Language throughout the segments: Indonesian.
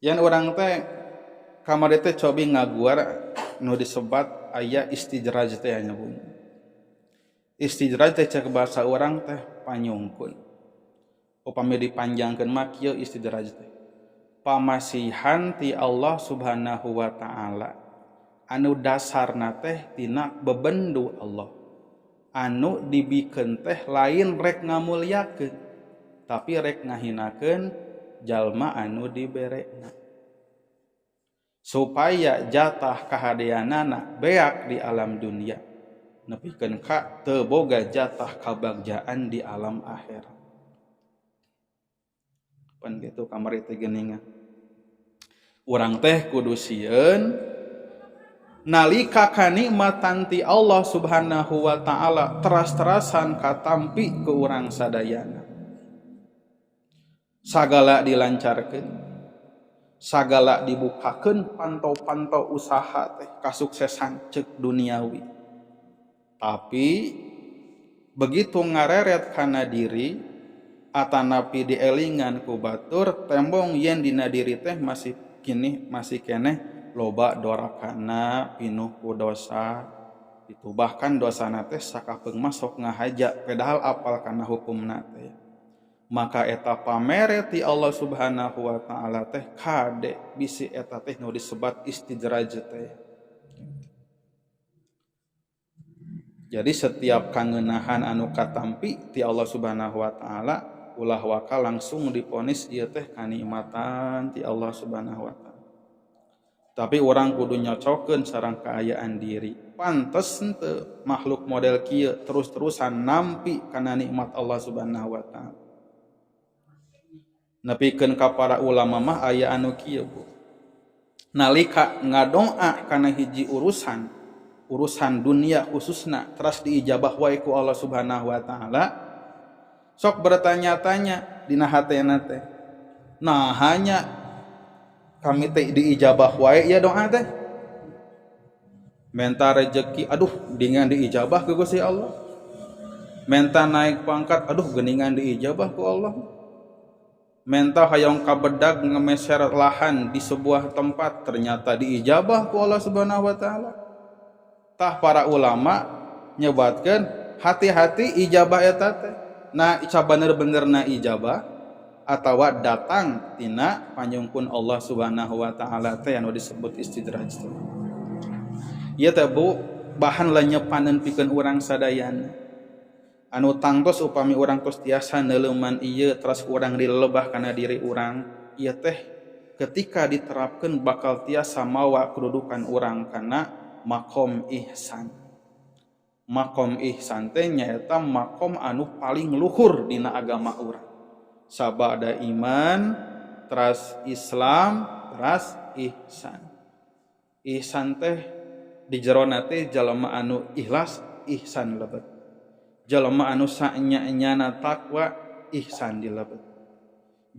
Yang orang teh kamari teh cobi ngaguar nu disebat aya istijraj teh nya bunyi. Istijraj teh cek bahasa orang teh panyungkun. Upami dipanjangkeun mah kieu istijraj teh. Pamasihan ti Allah Subhanahu wa taala anu dasarna teh tina bebendu Allah. Anu dibikeun teh lain rek ngamulyakeun, tapi rek ngahinakeun jalma anu diberekna. Supaya jatah kahadeanana beak di alam dunia, nepikeun ka teu boga jatah kabagjaan di alam akhirat. Pan kitu kamari teh geuningan. Urang teh kudu sieun nalika kanikmatan ti Allah Subhanahu wa taala teras-terasan katampi ke urang sadayana. Sagala dilancarkeun, sagala dibukakeun pantau-pantau usaha teh kasuksesan ceuk duniawi. Tapi begitu ngareret kana diri atanapi dielingan ku batur tembong yen dina diri teh masih keneh loba dorakana pinuh ku dosa itu, bahkan dosana teh sakapeung mah sok ngahaja padahal apal kana hukumna teh. Maka eta pamere ti Allah Subhanahu wa taala teh kade bisi eta teh nu disebat istijraj teh. Jadi setiap kangenahan anu katampi ti Allah Subhanahu wa taala ulah waka langsung diponis ieu teh kanikmatan ti Allah Subhanahu wa taala. Tapi orang kudu nyocokeun sareng kaayaan diri. Pantes henteu makhluk model kieu terus-terusan nampi kana nikmat Allah Subhanahu wa taala. Nepikeun ka para ulama mah aya anu kieu, Bu. Nalika ngadoa kana hiji urusan dunia khususna teras diijabah wae ku Allah Subhanahu wa taala, sok bertanya-tanya dina hatena teh. Nah, hanya kami teh diijabah wae ya doa teh. Menta rezeki, aduh geuningan diijabah ku Gusti Allah. Menta naik pangkat, aduh geuningan diijabah ku Allah. Menta hayang kabedag ngemeser lahan di sebuah tempat ternyata diijabah ku Allah Subhanahu wa taala. Tah para ulama nyebatkeun hati-hati ijabah eta teh. Nah, bener-benerna ijabah atawa datang tina panyungkun Allah Subhanahu wa taala teh anu disebut istidraj teh. Ieu teh Bu bahan lenyepaneun pikeun urang sadayana. Anu tangtos upami urang tos tiasa neuleuman ieu teras urang dilebah kana diri urang, ieu teh ketika diterapkeun bakal tiasa mawa kedudukan urang kana makom ihsan. Makom ihsan teh nyaeta makom anu paling luhur dina agama urang. Sabada iman, teras Islam, teras ihsan. Ihsan teh di jerona teh jalema anu ikhlas, ihsan lebet. Jalema anu sanya-nyana takwa, ihsan dilebet.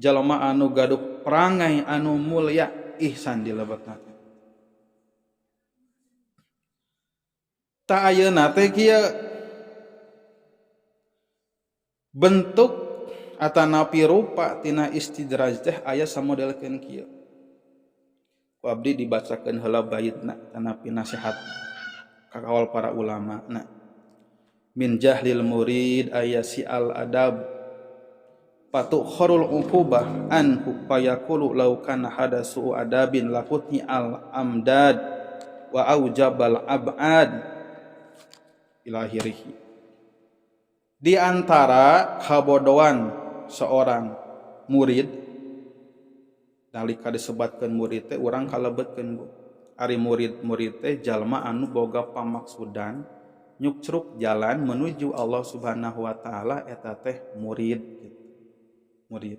Jalema anu gaduh perangai anu mulia, ihsan dilebetna. Ta ayeuna teh kieu bentuk atanapi rupa tina istidraj teh aya samodelkeun kieu. Ku abdi dibacakeun heula baitna tanapi nasihat kakawal para ulama. Nah, min jahlil murid ayasi al adab patu khorul uqubah anhu fayaqulu law kana hadasu adabin laqutni al amdad wa aujabal abad ilahirihi. Di antara kabodohan seorang murid nalika disebatkeun murid teh urang kalebetkeun, Bu. Ari murid-murid teh jalma anu boga pamaksudan nyukcruk jalan menuju Allah Subhanahu wa taala eta teh murid gitu. Murid.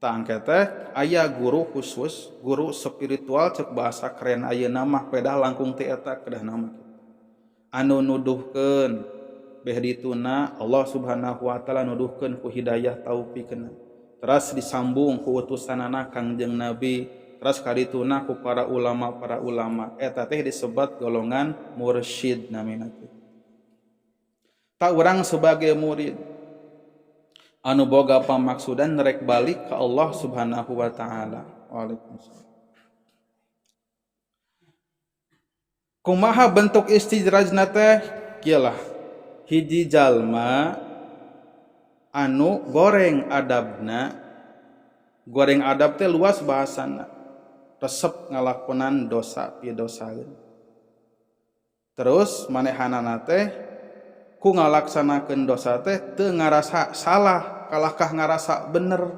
Tangke teh aya guru khusus, guru spiritual cek bahasa keren ayeuna mah pedah langkung teh eta kedah nama. Anu nuduhkeun beh dituna Allah Subhanahu wa taala nuduhkeun ku hidayah taufikeun. Teras disambung ku utusanana Kangjeng Nabi, teras kadituna ku para ulama eta teh disebut golongan mursyid namina teh. Tak urang sebagai murid anu boga pamaksudan rek balik ke Allah Subhanahu wa taala. Waalaikumsalam. Kumaha bentuk istidrajna teh? Kieulah. Hiji jalma anu goreng adabna. Goreng adab teh luas bahasana. Resep ngalakonan dosa pieu dosaeun. Terus manehanana teh ku ngalaksanakeun dosa teh teu ngarasa salah, kalahkah ngarasa bener.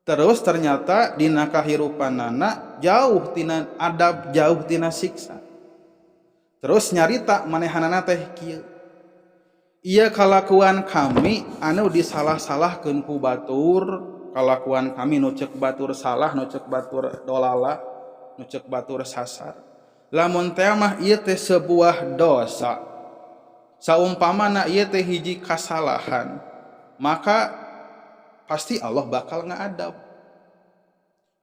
Terus ternyata dina kahirupanana jauh tina adab, jauh tina siksa. Terus nyarita manehanana teh kieu. Ieu kalakuan kami anu disalah-salahkeun ku batur, kalakuan kami nu ceuk batur salah, nu ceuk batur dolala, nu ceuk batur sasar. Lamun teh mah ieu teh sebuah dosa. Saumpamana ieu teh hiji kasalahan, maka pasti Allah bakal ngaadab.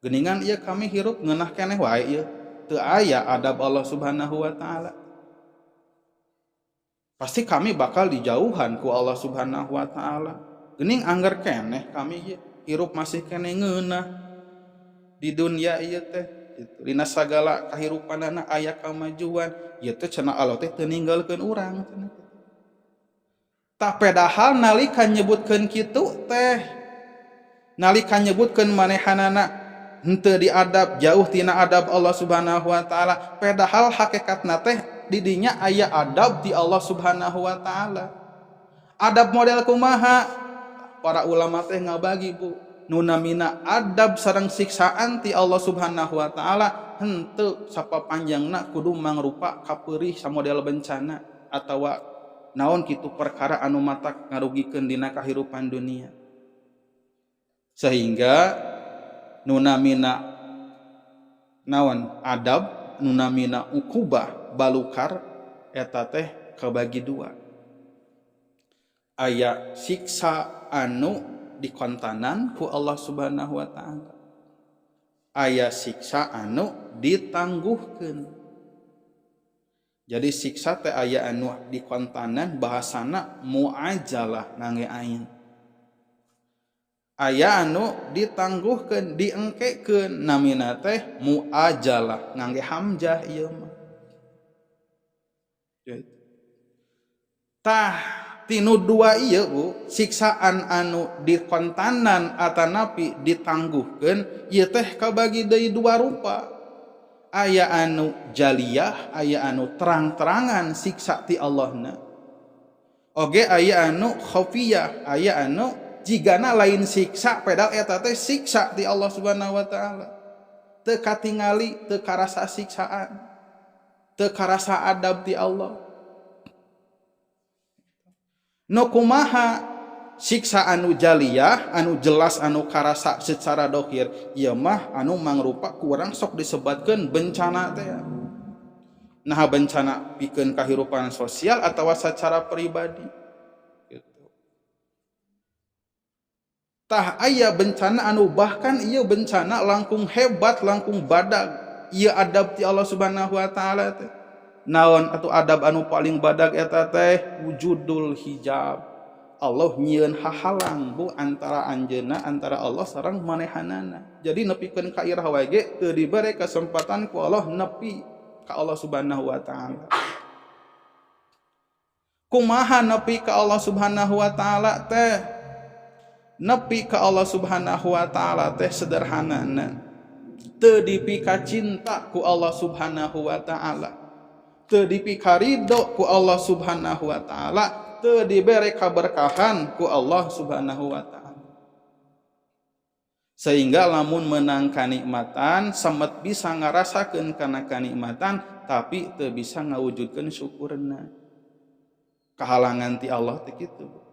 Geningan ieu kami hirup ngeunah keneh wae ieu teu aya adab Allah Subhanahu wa taala. Pasti kami bakal dijauhan ku Allah Subhanahu wa taala. Geuning angger keneh kami ieu hirup masih keneh ngeunah di dunia ieu teh gitu. Dina sagala kahirupanana aya kamajuan, ieu teh cenah Allah teh teu ninggalkeun urang cenah. Tah padahal nalika nyebutkeun kitu teh nalika nyebutkeun manehanana henteu diadab, jauh tina adab Allah Subhanahu wa taala, padahal hakikatna teh di dinya aya adab di Allah Subhanahu wa taala. Adab model kumaha? Para ulama teh ngabagi Bu, nu namina adab sareng siksaan ti Allah Subhanahu wa taala henteu sapapanjangna kudu mangrupa kapeurih samodel bencana atawa naon kitu perkara anu matak ngarugikeun dina kahirupan dunia. Sehingga nunamina naon adab, nunamina ukubah balukar eta teh kabagi dua. Aya siksa anu dikontanan ku Allah Subhanahu wa taala. Aya siksa anu ditangguhkeun. Jadi siksa teh aya anu dikontanan bahasana muajalah ngangge ain. Aya anu ditangguhkeun, diengkekeun, namina teh muajalah ngangge hamzah ieu mah. Tah tinu dua ieu Bu, siksaan anu dikontanan atanapi ditangguhkeun ieu teh kabagi deui dua rupa. Aya anu jaliyah, aya anu terang-terangan siksa ti Allahna. Oge aya anu khafiyah, aya anu jigana lain siksa padahal eta teh siksa di Allah Subhanahu wa taala. Teu katingali, teu karasa siksaan, teu karasa adab di Allah. Nu kumaha siksa anu jaliyah, anu jelas anu karasa secara dohir, ieu mah anu mangrupa ku urang sok disebutkeun bencana teh. Nah bencana pikeun kahirupan sosial atawa secara pribadi. Tah aya bencana anu bahkan ieu bencana langkung hebat, langkung badag. Ieu adab ti Allah Subhanahu wa taala teh. Naon atuh adab anu paling badag eta teh? Wujudul hijab. Allah nyieun hahalang Bu antara anjeunna, antara Allah sareng manehanana. Jadi nepikeun ka irah wae ge teu dibere kesempatan ku Allah nepi ka Allah Subhanahu wa taala. Kumaha nepi ka Allah Subhanahu wa taala teh? Nepi ka Allah Subhanahu wa taala teh sederhanana teu dipika cinta ku Allah Subhanahu wa taala, teu dipika ridho ku Allah Subhanahu wa taala, teu dibere kaberkahan ku Allah Subhanahu wa taala. Sehingga lamun meunang kanikmatan samet bisa ngarasakeun kana kanikmatan tapi teu bisa ngawujudkeun syukurna. Kahalangan ti Allah teh kitu.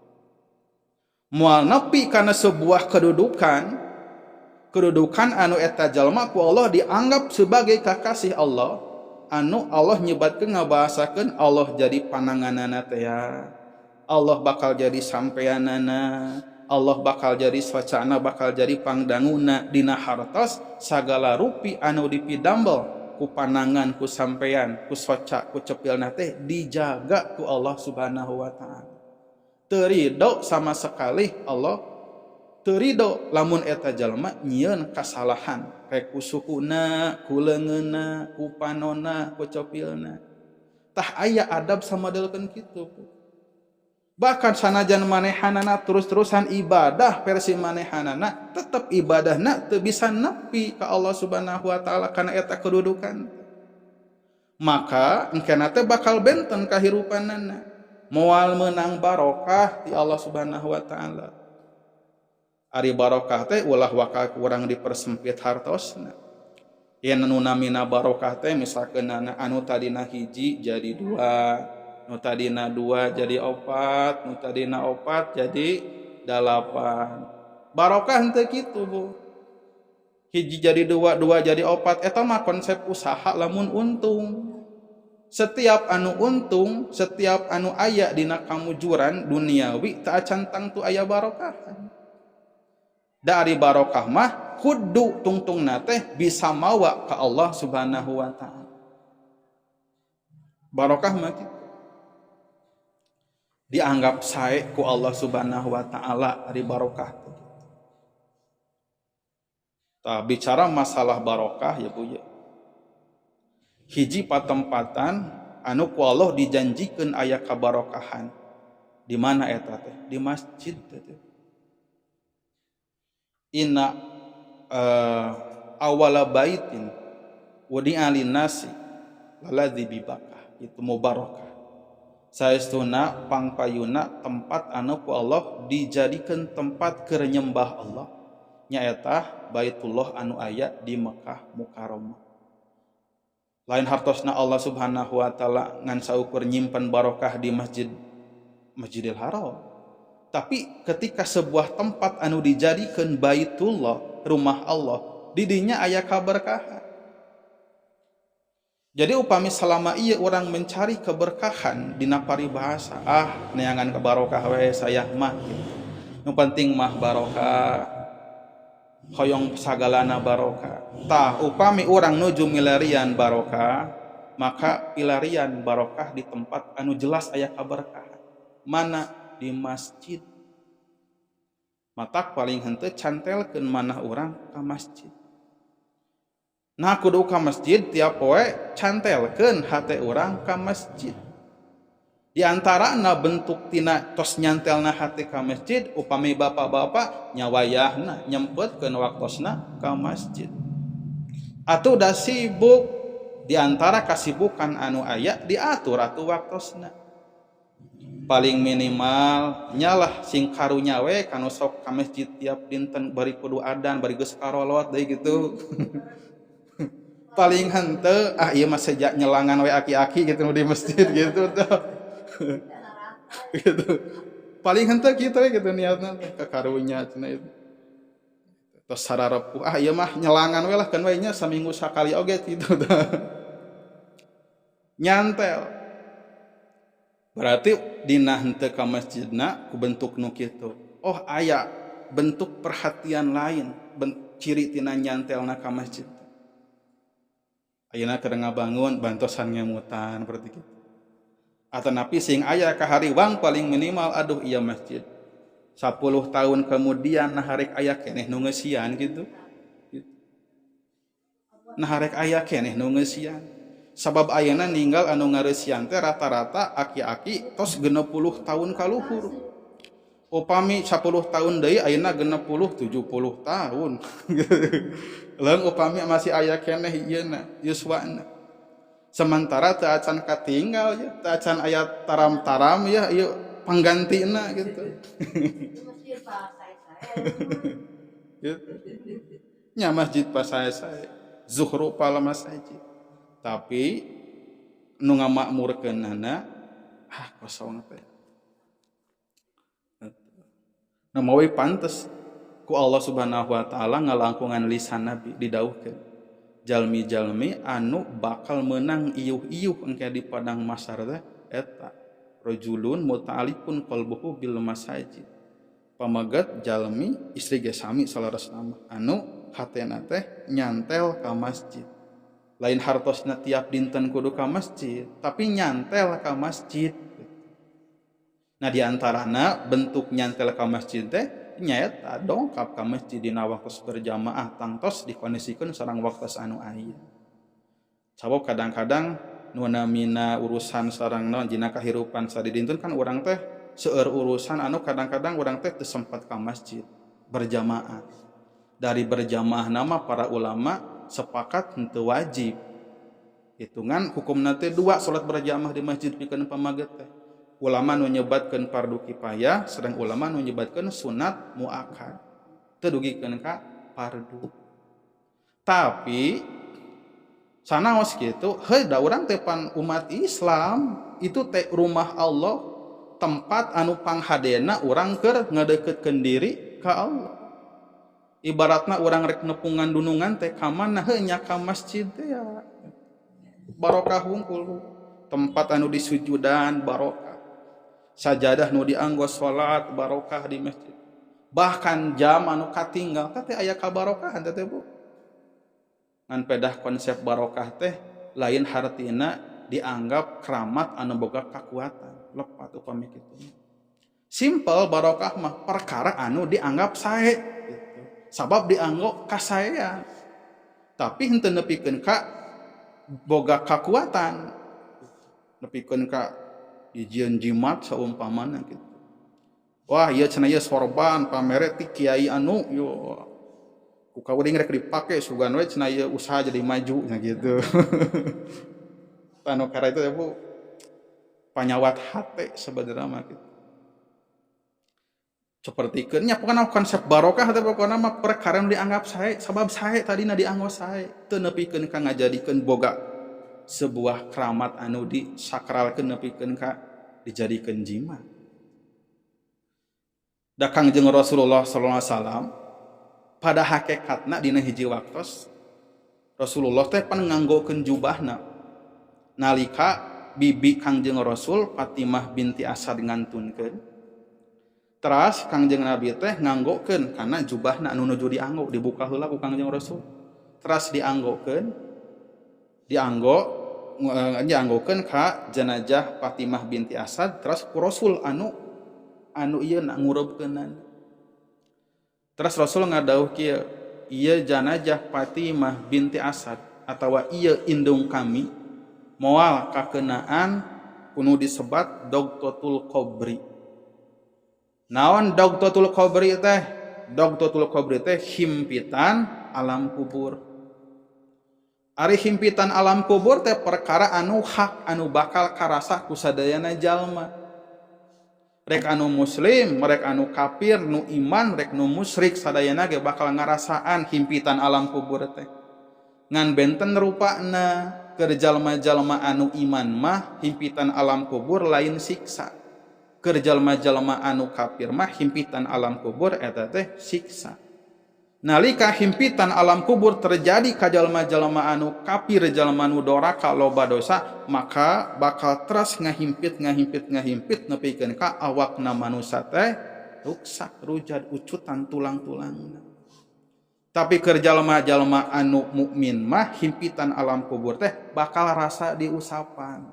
Moal nepi kana sebuah kedudukan anu eta jalma ku Allah dianggap sebagai kakasih Allah, anu Allah nyebatkeun ngabahasakeun Allah jadi pananganana teh ya. Allah bakal jadi sampeanana, Allah bakal jadi swacana, bakal jadi pangdanguna dina hartos sagala rupi anu dipidambel ku panangan, ku sampean, ku soca, ku cepilna teh dijaga ku Allah Subhanahu wa taala. Terido sama sekali Allah teu ridho lamun eta jalma nyieun kasalahan kayak ku sukuna, ku leungeunna, ku panonna, ku copilna. Tah aya adab samadelkeun kitu. Bahkan sanajan manehanana terus-terusan ibadah versi manehanana, tetep ibadahna teu bisa nepi ka Allah Subhanahu wa taala kana eta kedudukan. Maka engkena teh bakal benten kahirupanana. Moal menang barokah di Allah Subhanahu wa taala. Ari barokah teh ulah waka kurang dipersempit hartosna. Yen nu namina barokah teh misalkeun anu tadina hiji jadi dua, nu tadina dua jadi opat, nu tadina opat jadi dalapan. Barokah henteu kitu, Bu. Hiji jadi dua, dua jadi opat, eta mah konsep usaha lamun untung. Setiap anu untung, setiap anu aya dina kamujuran duniawi teu acan tang tu aya barokah. Dari barokah mah kudu tungtungna teh bisa mawa ka Allah Subhanahu wa taala. Barokah mah kitu. Dianggap sae ku Allah Subhanahu wa taala ari barokah. Tah bicara masalah barokah ya Bu ya. Hiji patempatan anu ku Allah dijanjikeun aya kabarokahan. Di mana eta teh? Di masjid teh. Inna awala baitin wadi'a linnasi laladzi bibakah, itu mubarakah. Saestuna pangpayuna tempat anu ku Allah dijadikan tempat keur nyembah Allah nyaeta Baitullah anu aya di Mekah Mukarramah. Lain hartosna Allah Subhanahu wa taala ngan saukur nyimpen barokah di Masjidil Haram. Tapi ketika sebuah tempat anu dijadikan Baitullah, rumah Allah, di dinya aya kaberkahan. Jadi upami selama ieu orang mencari keberkahan dina paribahasa, neangan kabarokah we saya mah. Nu penting mah barokah. Hoyong sagalana barokah. Tah upami orang nuju milarian barokah, maka pilarian barokah di tempat anu jelas aya kaberkahan. Mana? Di masjid. Matak paling henteu cantelkeun manah urang ka masjid. Nah kudu ka masjid tiap poe cantelkeun hate urang ka masjid. Di antarana bentuk tina tos nyantelna hate ka masjid upami bapak-bapak nyawayahna nyempetkeun waktosna ka masjid. Atuh da sibuk di antara kasibukan anu aya diatur atuh waktosna. Paling minimal nyalah sing karunya we kanu sok ka masjid tiap dinten bari kudu adan bari geus karolot deui gitu. Paling henteu ieu mah sejak nyelangan we aki-aki gitu di masjid gitu tuh. Gitu. Paling henteu kitu we gitu niatna ka karunya cenah itu. Tos sararepku ieu mah nyelangan we lah kan we nya saminggu sakali oge gitu tuh. Nyantel. Berarti dina henteu ka masjidna ku bentuk nu kitu. Oh aya bentuk perhatian lain, ciri tina nyantelna ka masjid. Ayeuna keur ngabangun bantosan ngemutan berarti kitu. Atanapi sing aya ka hariwang paling minimal aduh ieu masjid. 10 tahun kemudian nah harek aya keneh nu ngeusian gitu. Nah harek aya keneh nu ngeusian. Sabab ayeuna ninggal anu ngareusian teh rata-rata aki-aki tos 60 tahun kaluhur. Upami 10 tahun deui ayeuna 60 70 tahun. Leung upami masih aya keneh ieuna yuswana. Sementara teu acan katinggal ya, teu acan aya taram-taram ya ieu panggantina gitu. Nya masjid pasae-sae. Zuhru pal masjid. Tapi nu ngamakmurkeunana kosong teh. Nah mawi pantes ku Allah Subhanahu wa taala ngalangkungan lisan Nabi didawuhkeun. Jalmi-jalmi anu bakal menang iuh-iuh engke di padang mahsyar teh eta rajulun muta'alliqun qalbuhu bil masajid. Pamaget jalmi istri ge sami salarasna anu hatena teh nyantel ka masjid. Lain hartosna tiap dinten kudu ka masjid, tapi nyantel ka masjid. Nah diantarana bentuk nyantel ka masjid teh nyaeta dongkap ka masjid dina waktos berjamaah tangtos dikondisikan sareng waktos anu aya. Sabab kadang-kadang nu namina urusan sareng naon dina kahirupan sadidintun kan urang teh seueur urusan anu kadang-kadang urang teh teu sempat ka masjid berjamaah. Dari berjamaah nama para ulama sepakat henteu wajib. Hitungan hukumna teh dua salat berjamaah di masjid pikeun pamaget teh. Ulama nu nyebatkeun fardu kifayah, sedang ulama nu nyebatkeun sunat muakkad. Teu dugikeun ka fardu. Tapi sanaos kitu, heuh da urang teh pan umat Islam itu teh rumah Allah, tempat anu panghadena urang keur ngadeukeutkeun diri ka Allah. Ibaratna urang rek nepungan dunungan teh ka mana heuh nya ka masjid teh ya. Barokah hungkul, tempat anu disujudan barokah. Sajadah nu dianggo salat barokah di masjid. Bahkan jam anu katinggal teh aya kabarokahan teh Bu. Ngan pedah konsep barokah teh lain hartina dianggap keramat anu boga kakuatan. Lepat upami kitu. Simpel barokah mah perkara anu dianggap sae gitu. Sabab dianggo kasaean. Tapi henteu nepikeun ka boga kakuatan. Nepikeun ka ijian jimat saumpamana gitu. Wah, ieu cenah ieu sorban pamere ti kiai anu yo ku kawring rek dipake sugan we cenah ieu usaha jadi maju nya gitu. Anu kara itu ya Bu panyawat hate sebenarnya mah gitu. Sapertikeun nya pokona konsep barokah teh pokona mah perkara nu dianggap sae sabab sae tadina dianggo sae teu nepikeun ka ngajadikeun boga sebuah keramat anu disakralkeun nepikeun ka dijadikeun jimat. Da Kangjeng Rasulullah sallallahu alaihi wasallam pada hakikatna dina hiji waktos Rasulullah teh pan nganggokeun jubahna nalika bibi Kangjeng Rasul Fatimah binti Asad ngantunkeun. Teras Kangjeng Nabi teh nganggokeun kana jubahna anu nuju dianggo dibuka heula ku Kangjeng Rasul. Teras dianggokeun ka jenazah Fatimah binti Asad terus ku Rasul anu ieu na ngurebkeunan. Terus Rasul ngadauh kieu, ieu jenazah Fatimah binti Asad atawa ieu indung kami moal kakeunaan kudu disebat Dogtotul Qabri. Naon Dogtotul Qabri teh? Dogtotul Qabri teh himpitan alam kubur. Ari himpitan alam kubur teh perkara anu hak anu bakal karasa ku sadayana jalma. Rek anu muslim, rek anu kafir, nu iman, rek nu musyrik sadayana ge bakal ngarasaan himpitan alam kubur teh. Ngan benten rupana keur jalma-jalma anu iman mah himpitan alam kubur lain siksa. Keur jalma-jalma anu kafir mah himpitan alam kubur eta teh siksa. Nalika himpitan alam kubur terjadi ka jalma-jalma anu kafir, jalma anu doraka loba dosa, maka bakal terus ngahimpit nepikeun ka awakna manusia teh ruksak rujad ucutan tulang-tulangna. Tapi keur jalma-jalma anu mukmin mah himpitan alam kubur teh bakal rasa diusapan.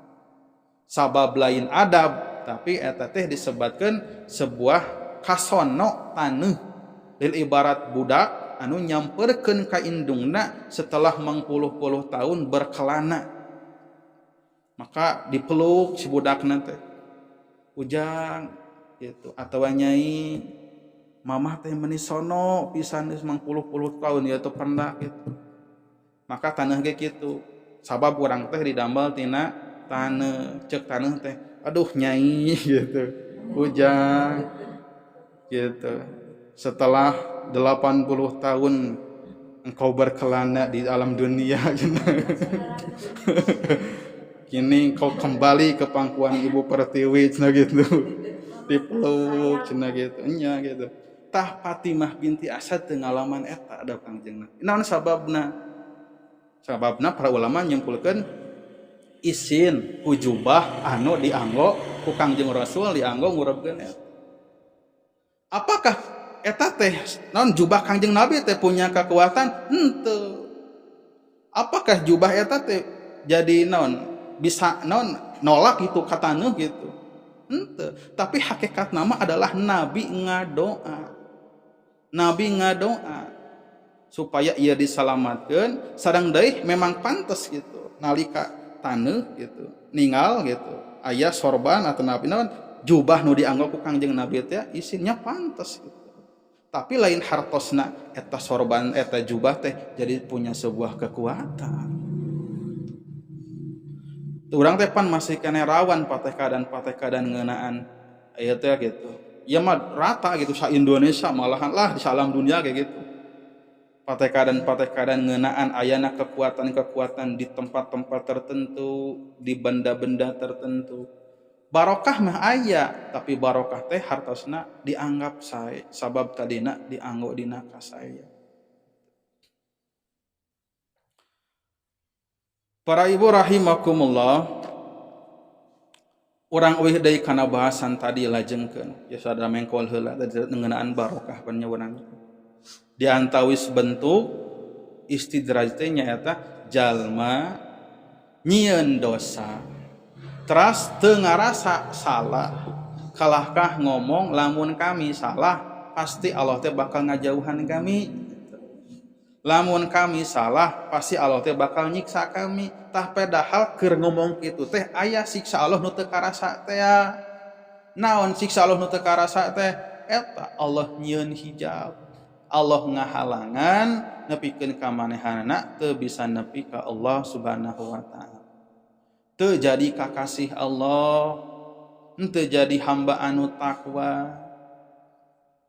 Sabab lain adab, tapi eta teh disebutkeun sebuah kasono taneuh lil ibarat budak anu nyamperkeun ka indungna setelah mangpuluh-puluh tahun berkelana. Maka dipeluk si budakna teh. Ujang gitu atawa nyai mamah teh meuni sono pisan geus mangpuluh-puluh tahun ya teu pernah gitu. Maka taneuh ge kitu. Sabab urang teh didambal tina taneuh, ceuk taneuh teh. Aduh nyai gitu. Ujang gitu. Setelah 80 tahun engkau berkelana di alam dunia kini engkau kembali ke pangkuan Ibu Pertiwi cenah gitu. Dipeluk cenah gitu. Nya gitu. Tah Fatimah binti Asad teu ngalaman eta da Kangjengna. Naon sababna? Sababna para ulama nyimpulkeun isin hujubah anu dianggo ku Kangjeng Rasul dianggo ngurebkeun eta. Apakah eta teh naon jubah Kangjeng Nabi teh punya kekuatan? Henteu. Apakah jubah eta teh jadi naon bisa naon nolak itu kataneun gitu? Henteu. Tapi hakikat nama adalah Nabi ngadoa. Nabi ngadoa supaya ia diselamatkan. Sadang deui memang pantas gitu nalika taneuh gitu ningal gitu aya sorban atau nabi naon jubah nu dianggo ku Kangjeng Nabi teh isinya pantas gitu. Tapi lain hartosna eta sorban eta jubah teh jadi punya sebuah kekuatan. Urang teh pan masih kene rawan pateh-kadan ngeunaan aya teh gitu. Ya mah rata gitu sa Indonesia malahan lah di salam dunia kayak gitu. Pateh-kadan ngeunaan ayana kekuatan-kekuatan di tempat-tempat tertentu, di benda-benda tertentu. Barokah mah aya, tapi barokah teh hartosna dianggap sae sabab tadina dianggo dina kasaya. Para ibu rahimakumullah, urang eueuh deui kana bahasan tadi lajengkeun. Ya sadaya mengkol heula ngeunaan barokah pan urang. Di antawis bentuk istidraj teh nyaeta jalma nyieun dosa teras teu ngarasa salah. Kalahkah ngomong lamun kami salah pasti Allah teh bakal ngajauhan kami. Lamun kami salah pasti Allah teh bakal nyiksa kami. Tah padahal keur ngomong kitu teh aya siksa Allah nu teu karasa teh. Naon siksa Allah nu teu karasa teh? Eta Allah nyieun hijab. Allah ngahalangan nepikeun ka manehanna teu bisa nepi ka Allah Subhanahu wa taala. Teu jadi kakasih Allah, henteu jadi hamba anu takwa.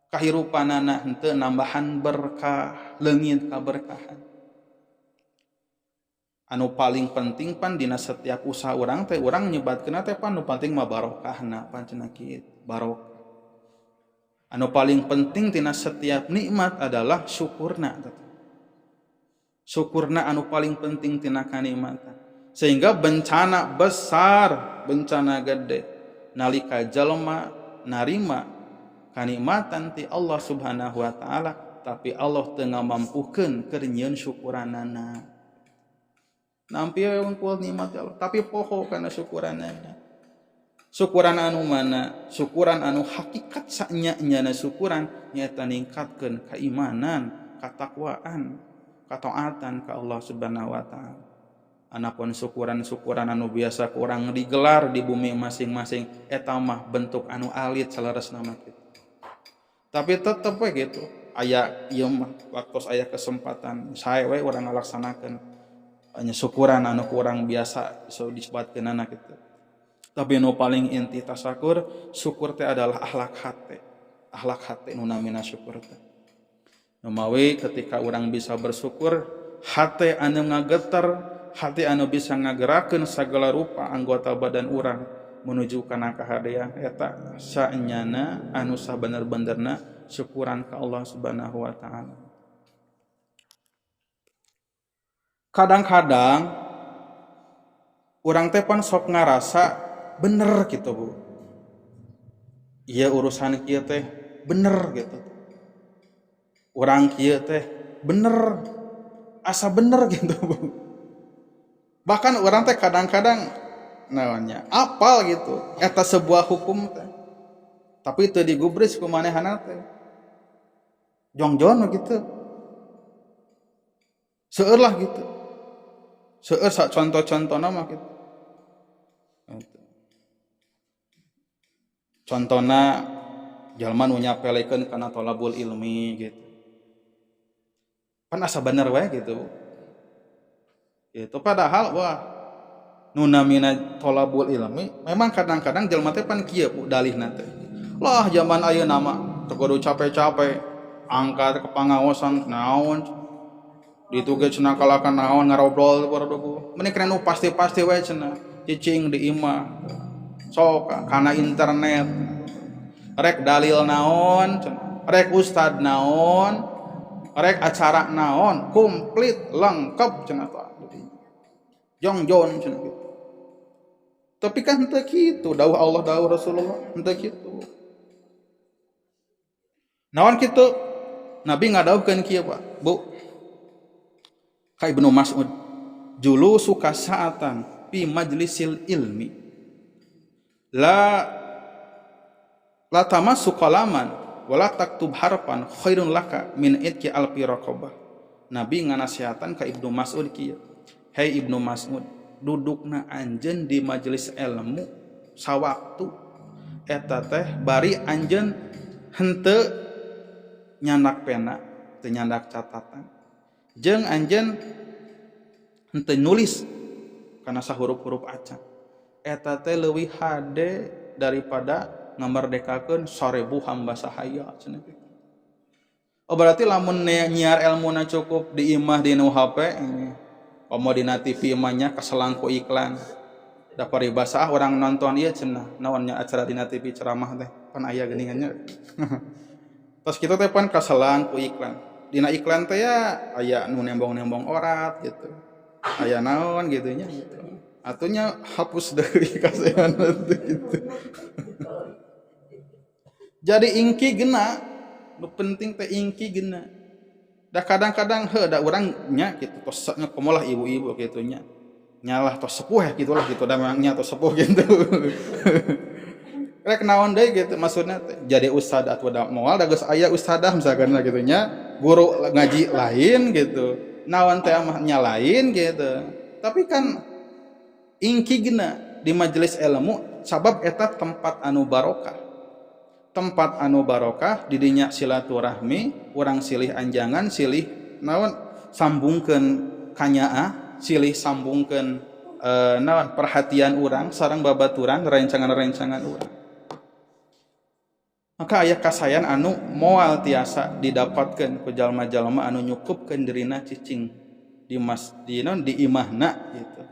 Kahirupanana henteu nambahan berkah, leungit kaberkahan. Anu paling penting pan dina setiap usaha urang teh urang nyebatkeun teh pan nu penting mah barokahna pan cenah kitu, barokah. Anu paling penting tina setiap nikmat adalah syukurna. Syukurna anu paling penting tina kanikmatan. Sehingga bencana besar, bencana gede nalika jalma narima kanikmatan ti Allah Subhanahu wa taala, tapi Allah teu ngamampukeun keur nyieun syukuranana. Nampi wungkul nikmat Allah, tapi poho kana syukuranana. Syukuran anu mana? Syukuran anu hakikat sanya-nyana syukuran nyaeta ningkatkeun keimanan, katakwaan, kataatan ka Allah Subhanahu wa taala. Anapun syukuran-syukuran anu biasa kurang digelar di bumi masing-masing eta mah bentuk anu alit salaresna mah kitu. Tapi tetep we gitu. Aya ieu mah waktos aya kesempatan sae we urang ngalaksanakeun hanya syukuran anu kurang biasa so disebutkeunana kitu. Tapi nu paling inti tasakur, syukur teh adalah akhlak hate. Akhlak hate nu namina syukur teh. Numawi ketika urang bisa bersyukur, hate anu ngageter, hati anu bisa ngagerakeun sagala rupa anggota badan urang menuju kana kahadean eta saenyana anu sabener-benerna syukuran ka Allah Subhanahu wa taala. Kadang-kadang urang teh pan sok ngarasa bener gitu Bu. Iya urusan kieu teh bener gitu. Urang kieu teh bener, asa bener gitu Bu. Bahkan urang teh kadang-kadang naonnya apal gitu eta sebuah hukum teh. Tapi teu digubris ku manehana teh. Jongjon gitu. Seueur lah gitu. Seueur sak contoh-contohna mah gitu. Contohna jalma nu nyapelekeun kana thalabul ilmi gitu. Kan asa bener we gitu. Itu padahal wah nu namina thalabul ilmi memang kadang-kadang jalma teh pan kieu Bu dalihna teh. Lah zaman ayeuna mah teu kudu capek-capek angkat ke pangaosan naon ditu ge cenah kalakan naon ngarobrol Bu. Mending kana nu pasti-pasti we cenah cicing di imah. Sok kana internet rek dalil naon rek ustad naon rek acara naon komplit lengkap cenah tadi jongjon cenah gitu. Tapi kan henteu kitu dawuh Allah dawuh Rasulullah henteu kitu. Naon kitu Nabi ngadawuhkeun kieu Pak Bu ka Ibnu Mas'ud julu suka saatan fi majlisil ilmi la tamassu qalaman wala taktub harfan khairun laka min itki alfi raqabah. Nabi nganasihatan ka Ibnu Mas'ud kieu. Hei Ibnu Mas'ud, dudukna anjeun di majelis ilmu sawaktu eta teh bari anjeun henteu nyandak pena, teu nyandak catatan. Jeung anjeun henteu nulis kana sahuruf-huruf acan. Eta teh leuwih hade daripada ngamerdekakeun 1000 hamba sahaya cenah. Oh berarti lamun nyiar ilmuna cukup di imah di nu HP komo dina TV imahnya kaselangku iklan. Da paribasah orang nonton ieu cenah naonnya acara dina TV ceramah teh pan aya geuningannya. Terus kita teh pan kaselangku iklan. Dina iklan teh ya aya nu nembong-nembong orat gitu. Aya naon gitu nya gitu. Atunya hapus deui kasehan gitu. Jadi ingki gena, nu penting teh ingki gena. Da kadang-kadang da urang nya kitu tos komolah ibu-ibu kitu nya. Nyalah tos sepuh gitulah gitu da memangnya tos sepuh gitu. Rek naon deui gitu maksudna teh jadi ustad atuh da moal da geus aya ustadah misalkan gitu nya, guru ngaji lain gitu. Naon teh mah nya lain gitu. Tapi kan ingki gena di majelis ilmu sabab eta tempat anu barokah. Tempat anu barokah di dinya silaturahmi, urang silih anjangan, silih naon sambungkeun kanyaah, silih sambungkeun naon perhatian urang sareng babaturan rencangan-rencangan urang. Maka aya kasayan anu moal tiasa didapatkeun ku jalma-jalma anu nyukupkeun dirina cicing di masjid di imahna gitu.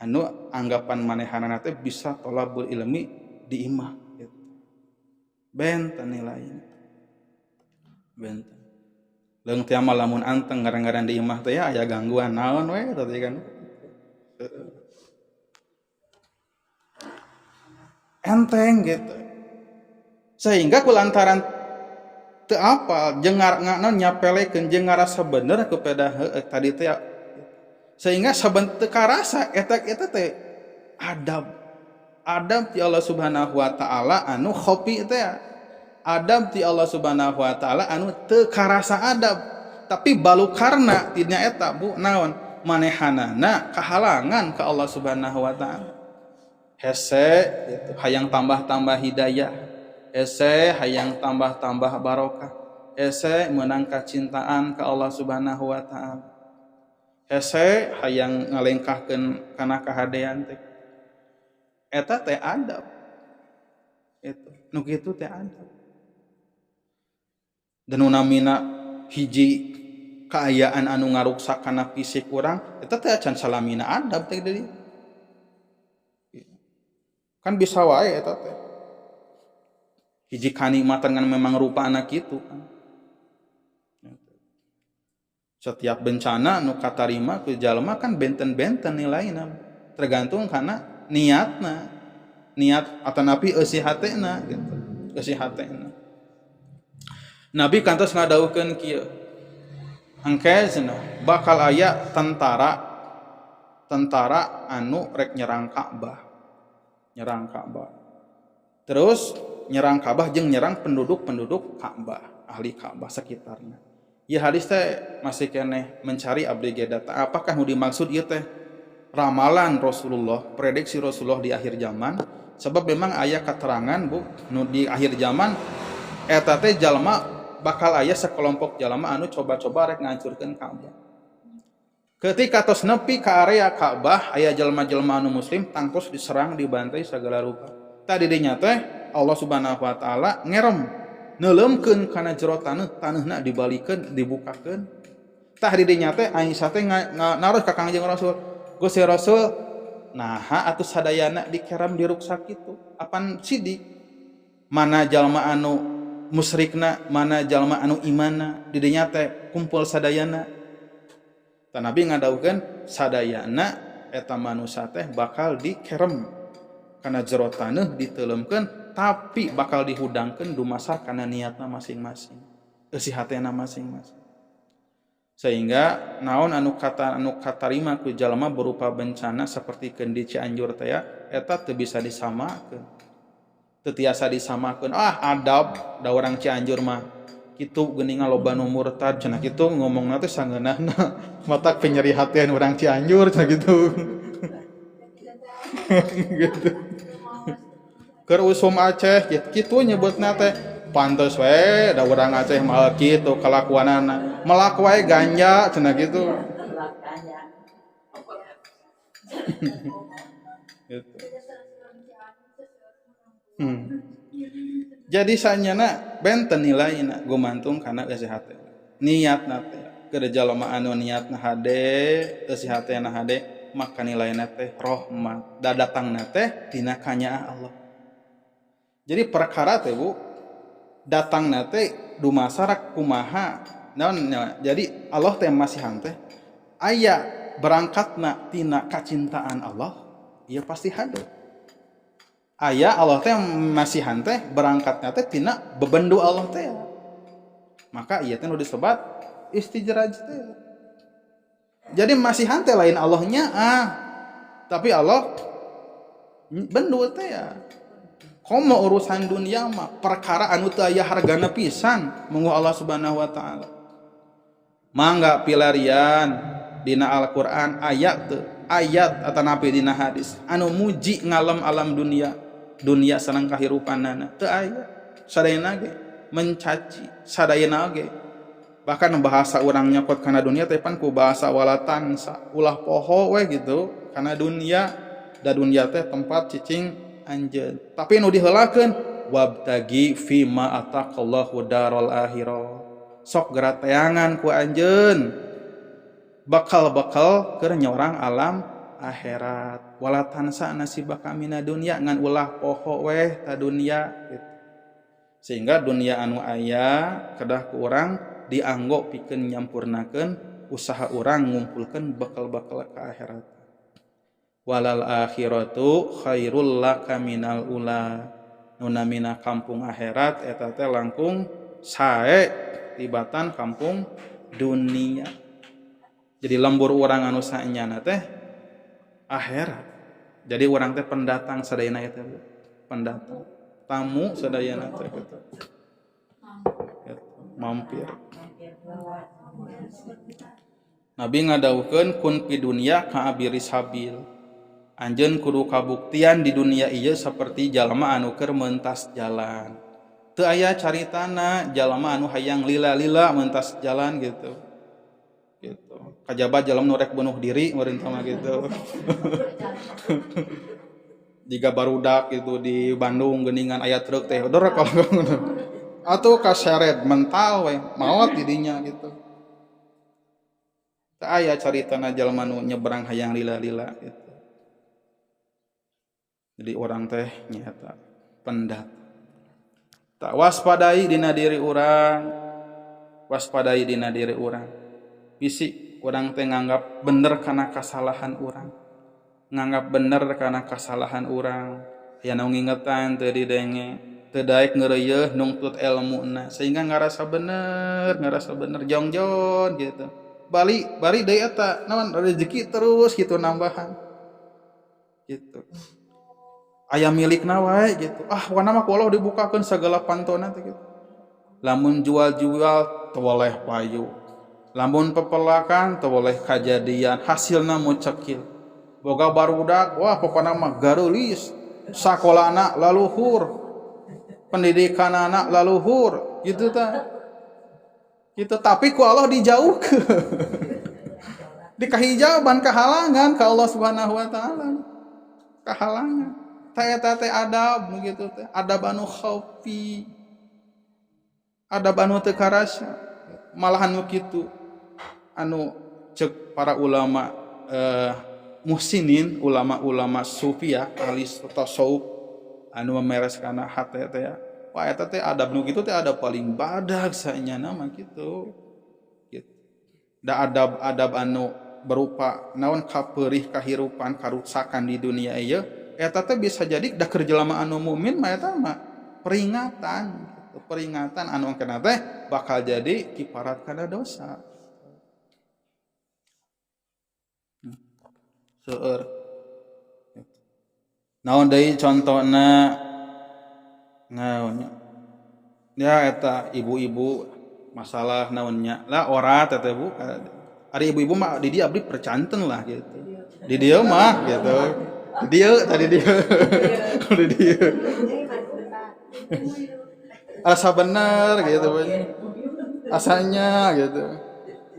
Anu anggapan manehanana teh bisa thalabul ilmi di imah gitu. Benten nilainya. Benten. Leung teh mah lamun anteng garang-garang di imah teh aya gangguan naon we tadi kan. Enteng gitu. Sehingga kulantaran teu apal jeung ngaranna nyapelekeun jeung ngarasa bener kepada tadi teh sehingga saben teu karasa eta teh adab ti Allah Subhanahu wa taala anu khofi teh adab ti Allah Subhanahu wa taala anu teu karasa adab tapi balukarna ti nya eta bu naon manehanana kahalangan ka Allah Subhanahu wa taala hese gitu hayang tambah-tambah hidayah hese hayang tambah-tambah barokah hese meunang kacintaan ka Allah Subhanahu wa taala hese hayang ngalengkahkeun kana kahadean teh eta teh adab itu nu kitu teh adab dan namina hiji kaayaan anu ngaruksak kana fisik urang eta teh acan salamina adab teh deui kan bisa wae eta teh hiji kanikmatan kan memang rupa anak kitu kan setiap bencana nu katarima ku jalma kan benten-benten nilaina tergantung kana niat atanapi eusi hatena gitu eusi hatena Nabi kantos ngadawukeun kieu angkezna bakal aya tentara anu rek nyerang Ka'bah terus nyerang Ka'bah jeung nyerang penduduk Ka'bah ahli Ka'bah sekitarnya ieu hadis teh masih keneh mencari abdi data apakah nu dimaksud ieu teh ramalan Rasulullah, prediksi Rasulullah di akhir zaman sebab memang aya keterangan bu nu di akhir zaman eta teh jalma bakal aya sekelompok jalma anu coba-coba rek ngancurkeun Ka'bah. Ketika tos nepi ka area Ka'bah aya jalma-jalma anu muslim tangtos diserang dibantai sagala rupa. Tadi dinya teh Allah Subhanahu wa taala ngerem neuleukeun kana jero taneuhna dibalikeun dibukakeun. Tah di dinya teh Aisyah teh naros ka Kangjeng Rasul Gusti Rasul naha atuh sadayana dikeram di ruksak kitu apan sidik mana jalma anu musyrikna mana jalma anu imanna di dinya teh kumpul sadayana ta Nabi ngadawukeun sadayana eta manusia teh bakal dikerem kana jero taneuh diteuleumkeun tapi bakal dihudangkeun dumasar kana niatna masing-masing eusi hatena masing-masing sehingga naon anu katarima ku jalma berupa bencana seperti keun di Cianjur teh eta teu bisa disamakeun teu tiasa disamakeun. Adab da urang Cianjur mah kitu geuningan loba nu murtad cenah kitu ngomongna teh sangeunana matak penyeri hatian urang Cianjur cenah kitu. Gitu. Keur usum Aceh kitu nyebutna teh pantes we da urang Aceh mah kitu kelakuanana. Melak wae ganja cenah kitu. Gitu. Jadi sanyana benten nilaina gumantung kana geus hate. Niatna teh keur jalema anu niatna hade, geus hatena hade, maka nilaina teh rahmat. Da datangna teh tina kanyaah Allah. Jadi perkara teh Bu, datangna teh dumasarak kumaha. Naon jadi Allah teh masihan teh aya berangkatna tina kacintaan Allah, ieu pasti hade. Aya Allah teh masihan teh berangkatna teh tina bebendu Allah teh. Maka ieu teh nu disebut istijraj teh. Jadi masihan teh lain Allahnya tapi Allah bendu teh ya. Komo urusan dunia mah perkara anu teu aya hargana pisan mungguh Allah Subhanahu wa taala. Mangga pilarian dina Al-Qur'an ayat atanapi dina hadis anu muji ngalam alam dunia sareng kahirupanana teu aya sadayana ge mencaci sadayana ge bahkan bahasa urang nyokot kana dunia teh pan ku bahasa walatansa ulah poho we gitu kana dunia da dunia teh tempat cicing anjeun tapi nu diheulakeun wabtagi fima ataqallahu darul akhirah sok gerateangan ku anjeun bakal-bakal keur nyorang alam akhirat walatansa nasibaka mina dunya ngan ulah poho weh ta dunia gitu. Sehingga dunia anu aya kedah ku urang dianggo pikeun nyampurnakeun usaha urang ngumpulkeun bakal-bakal ka akhirat. Walal akhiratu khairul laka minal ula. Nu namina kampung akhirat eta teh langkung sae tibatan kampung dunia. Jadi lembur urang anu saenyana teh akhirat. Jadi urang teh pendatang sadayana eta pendatang. Tamu sadayana teh gitu. Mampir. Nabi ngadawukeun kun fi dunya ka abiri sabil. Anjeun kudu kabuktian di dunia ieu saperti jalma anu keur meuntas jalan. Teu aya caritana jalma anu hayang lila-lila meuntas jalan gitu. Gitu. Kajaba jalma nu rek bunuh diri meureun mah gitu. Jika barudak gitu di Bandung geuningan aya truk teh dor kalau atuh kaseret mental we maot di dinya gitu. Teu aya caritana jalma nu nyebrang hayang lila-lila gitu. Jadi orang teh nyata pendat. Tak waspadai dina diri urang, waspadai dina diri urang. Bisi urang teh nganggap bener kana kasalahan urang. Nganggap bener kana kasalahan urang. Aya nu ngingetan teu didenge, teu daek ngeureuyeuh nungtut ilmuna sehingga ngarasa bener jongjon gitu. Bari deui eta naon rezeki terus gitu nambahan. Gitu. Aya milikna wae gitu. Wana mah ku Allah dibukakeun sagala pantona teh gitu. Lamun jual-jual teu boleh payu. Lamun pepelakan teu boleh kajadian, hasilna mucekil. Boga barudak, pokona mah gareulis. Sakolana laluhur. Pendidikanana laluhur, gitu tah. Gitu tapi ku Allah dijauhkeun. Dikahijaban kahalangan ka Allah Subhanahu wa taala. Kahalangan. Eta teh adab begitu teh. Adab anu khaufi. Adab anu teu karasa. Malahan nu kitu anu cek para ulama muhsinin, ulama-ulama sufi ya, ahli tasawuf anu memeres kana hate teh. Wah eta teh adab nu kitu teh adab paling badag saenyana mah kitu. Gitu. Da adab anu berupa naon kapeurih kahirupan karuksakan di dunia ieu eta teh bisa jadi da keur jelema anu mukmin mah eta mah peringatan gitu. Peringatan anu kena teh bakal jadi kiparat kana dosa. Seueur. Naon deui contona naonnya ya eta ibu-ibu masalah naonnya lah orat eta Bu ada ibu-ibu mah di dia abdi percanten lah gitu di dia mah gitu di dia tadi dia di dia asa bener gitu asanya gitu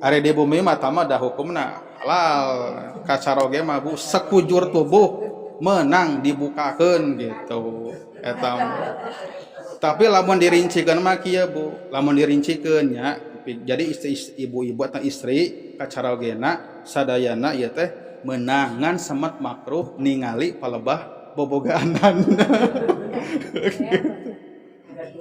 ari di bumi mah tama dah hukumna halal kacaroge mah Bu sekujur tubuh menang dibukakeun gitu eta tapi lamun dirincikeun mah kieu Bu lamun dirincikeun nya jadi istri ibu-ibu atau istri kacarogena sadayana ieu teh menangan semet makruh ningali palebah boboganan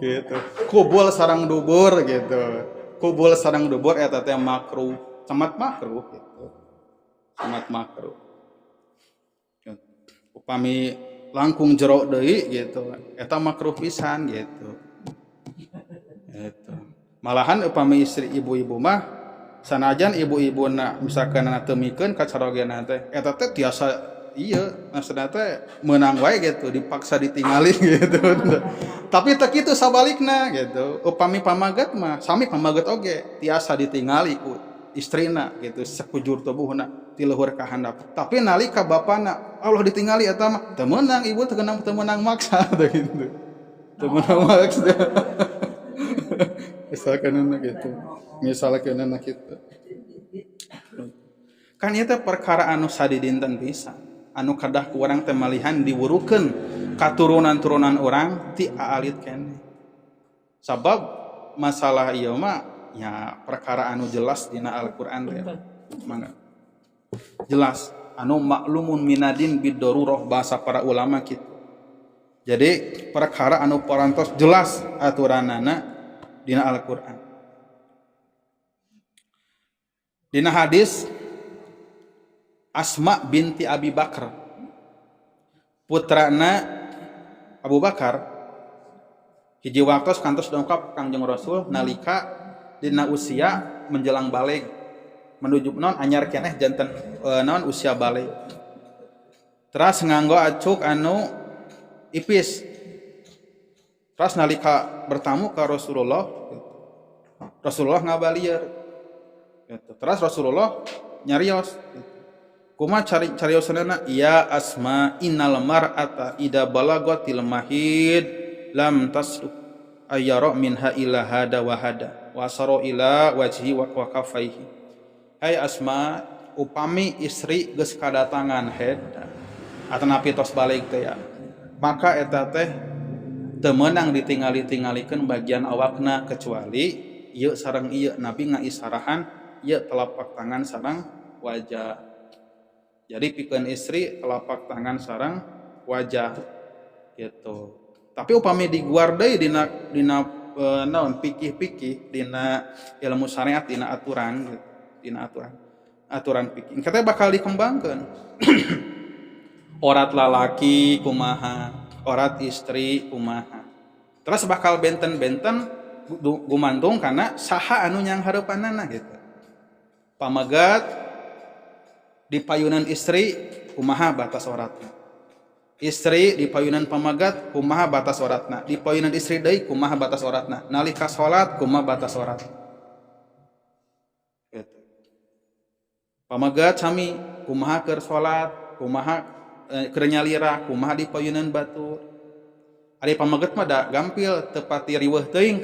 gitu kubul sareng dubur gitu kubul sareng dubur eta teh makruh semet makruh gitu semet makruh upami langkung jero deui gitu eta makruh pisan gitu gitu malahan upami istri ibu-ibu mah sanajan ibu-ibuna misalkan teu mikeun kacarogena teh eta teh tiasa iya maksudna teh meunang wae gitu dipaksa ditinggalin gitu tapi teu kitu sabalikna gitu upami pamaget mah sami pamaget oge tiasa ditingali ku istrina gitu sekujur tubuhna ti leuhur ka handap tapi nalika bapana Allah ditingali eta mah teu meunang ibu teu meunang maksa gitu teu meunang maksa misalkan gitu kan ieu teh perkara anu sadidinten pisan anu kadah ku urang teh malihan diwurukeun katurunan-turunan urang ti aalit keneh sabab masalah ieu mah ya perkara anu jelas dina Al-Qur'an teh mangga jelas anu maklumun minadin biddarurah bahasa para ulama kitu jadi perkara anu parantos jelas aturanana dina Al-Qur'an dina hadis Asma binti Abi Bakar putrana Abu Bakar hiji waktos kantos dongkap Kangjeng Rasul nalika dina usia menjelang balig menuju non anyar keneh janten non usia balig teras nganggo acuk anu ipis teras nalika bertamu ka Rasulullah ngabalieur gitu. Teras Rasulullah nyarios gitu. Kuma cariosana ya Asma innal mar'ata ida balagatil mahid lam tasluq ayyara minha ila hada wa hada wa saru ila wajhi wa kafaihi. Hai Asma upami istri geus kadatangan haid atanapi tos balik teh ya maka eta teh teu meunang ditingali-tingalikeun bagian awakna kecuali ieu sareng ieu nabi ngaisarahan ieu telapak tangan sareng wajah. Jadi pikeun istri telapak tangan sareng wajah gitu. Tapi upami diguar deui dina naon pikih-pikih dina ilmu syariat dina aturan gitu. Dina aturan pikih. Katanya bakal dikembangkeun. Orat lalaki kumaha, orat istri kumaha. Terus bakal benten-benten gumantung kana saha anu nyang hareupanana gitu. Pamagat di payunan istri kumaha batas oratna istri di payunan pamagat kumaha batas oratna di payunan istri deui kumaha batas oratna nalika salat kumaha batas orat gitu. Pamagat sami kumaha keur salat kumaha keur nyalira kumaha di payunan batur ari pamagat mah da gampil teu pati riweuh teuing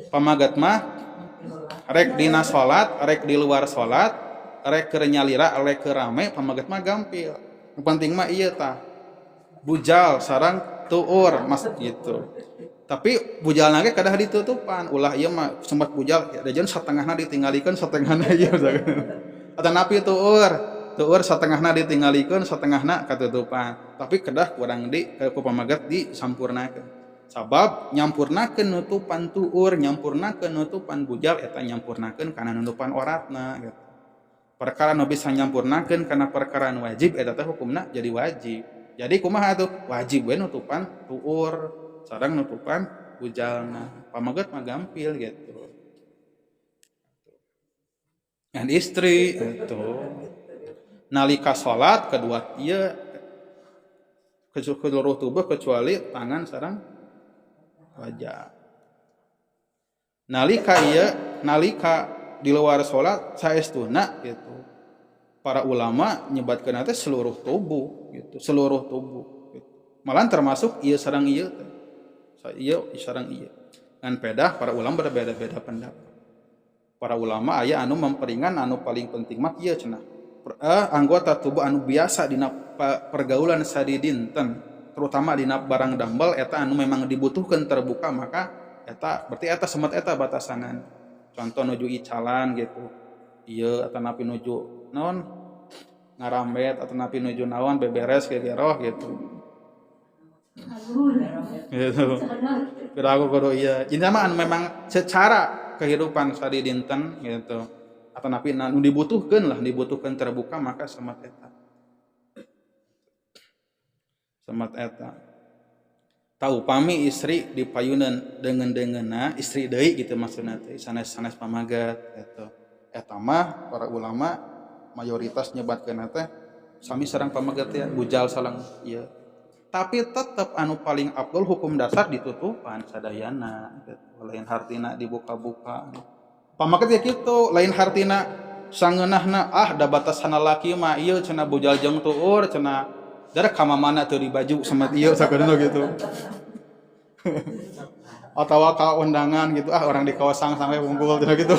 pamagat mah rek dina salat rek di luar salat rek keur nyalira rek keur rame pamaget mah gampil nu penting mah ieu tah bujal sareng tuur mas gitu tapi bujalna ge kadah ditutupan ulah ieu mah sempat bujal ya dajen satengahna ditinggalikeun satengahna ieu atanapi tuur satengahna ditinggalikeun satengahna katutupan tapi kedah kurang di ku pamaget disampurnakeun sabab nyampurnakeun nutupan tuur nyampurnakeun nutupan bujal eta nyampurnakeun kana nutupan oratna gitu perkara nu bisa nyampurnakeun kana perkara nu wajib eta teh hukumna jadi wajib. Jadi kumaha atuh? Wajib we nutupan tuur sareng nutupan bujalna. Pamaget mah gampil gitu. Dan istri itu nalika salat kedua ieu keseluruh tubuh kecuali tangan sareng wajah. Nalika di luar salat saestuna gitu. Para ulama nyebatkeun teh seluruh tubuh gitu, seluruh tubuh gitu. Malah termasuk ieu sareng ieu teh. Ieu sareng ieu. Ngan pedah para ulama berbeda-beda pendapat. Para ulama aya anu memperingan anu paling penting mah ieu cenah. Anggota tubuh anu biasa dina pergaulan sadidinten, terutama dina barang dambel eta anu memang dibutuhkeun terbuka, maka eta berarti eta semet eta batasanan. Contoh nuju icalan gitu. Ieu eta napi nuju naon ngarambet atau napi nuju naon beberes ke geroh gitu. Gitu. Kira aku kudu ieu. Intinya mah anu memang secara kehidupan sadidinten gitu. Atau napi nu dibutuhkeun terbuka maka semet eta. Semet eta. Tahu upami istri dipayuneun deungeun-deungeunna, istri deui gitu maksudna teh sanes-sanes pamagat gitu. Eta mah para ulama mayoritas nyebatkeun teh sami sareng pamagat ya bujal sareng ieu. Tapi tetap anu paling afdol hukum dasar ditutupan sadayana gitu. Lain hartina dibuka-buka. Pamaket ya kitu, lain hartina sangeunahna da batasana laki mah ieu cenah bujal jeung tuur cenah darah kamamana teu di baju sama ieu sakedeuna gitu. Atawa ka undangan gitu orang di kawasan sampai unggul cenah gitu.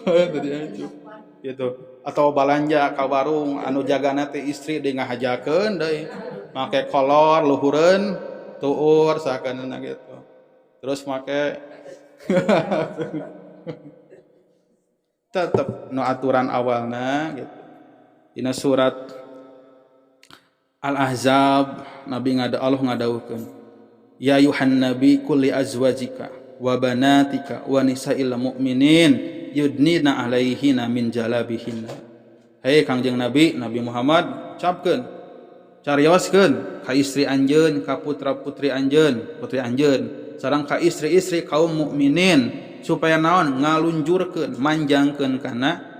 Tadi aja. Gitu. Atau balanja ka warung anu jagana teh istri deui ngahajakeun deui. Make kolor luhureun tuur sakedeuna gitu. Terus make tetap no aturan awalna gitu. Dina surat Al-Ahzab Nabi Allah ngadawukeun ya ayuhan nabi kulli azwajika wa banatika wa nisa'il mu'minin yudnina alaihina min jalabihinna. Hei Kangjeng Nabi Muhammad capkeun carioskeun ka istri anjeun ka putra-putri anjeun sareng ka istri-istri kaum mukminin supaya naon ngalunjurkeun manjangkeun kana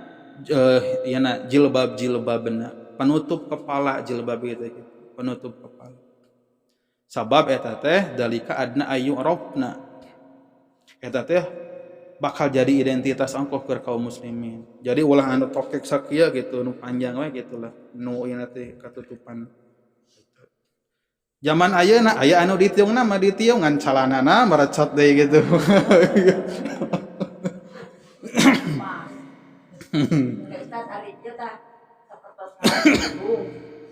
jilbab-jilbabna penutup kepala jilbab itu penutup kepala sabab eta teh dalika adna ayu rofna eta teh bakal jadi identitas angkoh ke kaum muslimin jadi ulah anu tokek sakieu gitu nu panjang we gitulah nu ieu teh katutupan. Zaman ayeuna aya anu ditiungna mah ditiung ngan calanana merecot deui gitu. Ustaz ari ieu tah sapertos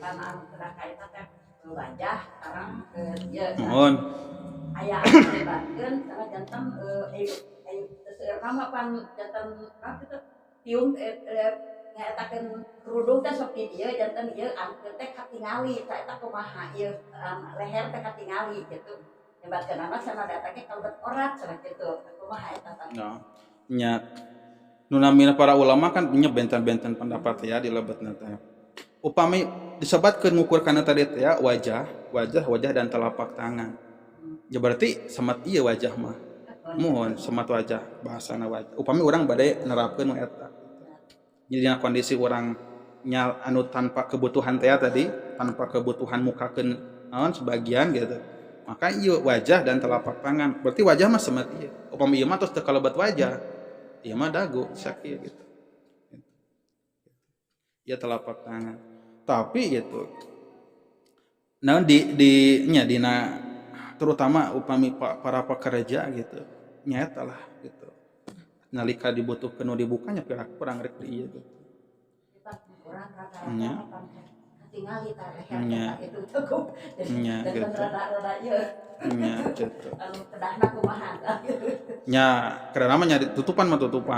karena anu teu kaita teh wajah sareng ieu. Mohon. Aya anu dibatkeun sareng janten seueur mah pan janten kitu tiung ngaetakeun kerudung teh sok di dieu janten ieu angkeun teh katingali ta eta kumaha ieu leher teh katingali gitu nyebatkeun anak sana datake kalebet orat cenah kitu kumaha eta tah nya nu namina para ulama kan nya benten-benten pendapat ya di lebetna teh upami disebatkeun ngukur kana tadi teh ya wajah dan telapak tangan ya berarti semat ieu wajah mah mohon semat wajah bahasana wajah upami urang bade nerapkeun eta jadi kondisi orang anu tanpa kebutuhan teh tadi tanpa kebutuhan mukakeun naon sebagian gitu maka ieu wajah dan telapak tangan berarti wajah mah semet ieu upami ieu mah tos teu kalebet wajah ieu mah dagu sakieu gitu ya telapak tangan tapi gitu naon dina terutama upami para pekerja gitu nyata lah gitu nalika dibutuhkeun nu dibukanya kurang rek ieu gitu. Nya. Katingali tah leher itu cukup. Nya gitu. Rada ieu. Nya gitu. Anu kedahna kumaha gitu. Nya karena mah nya tutupan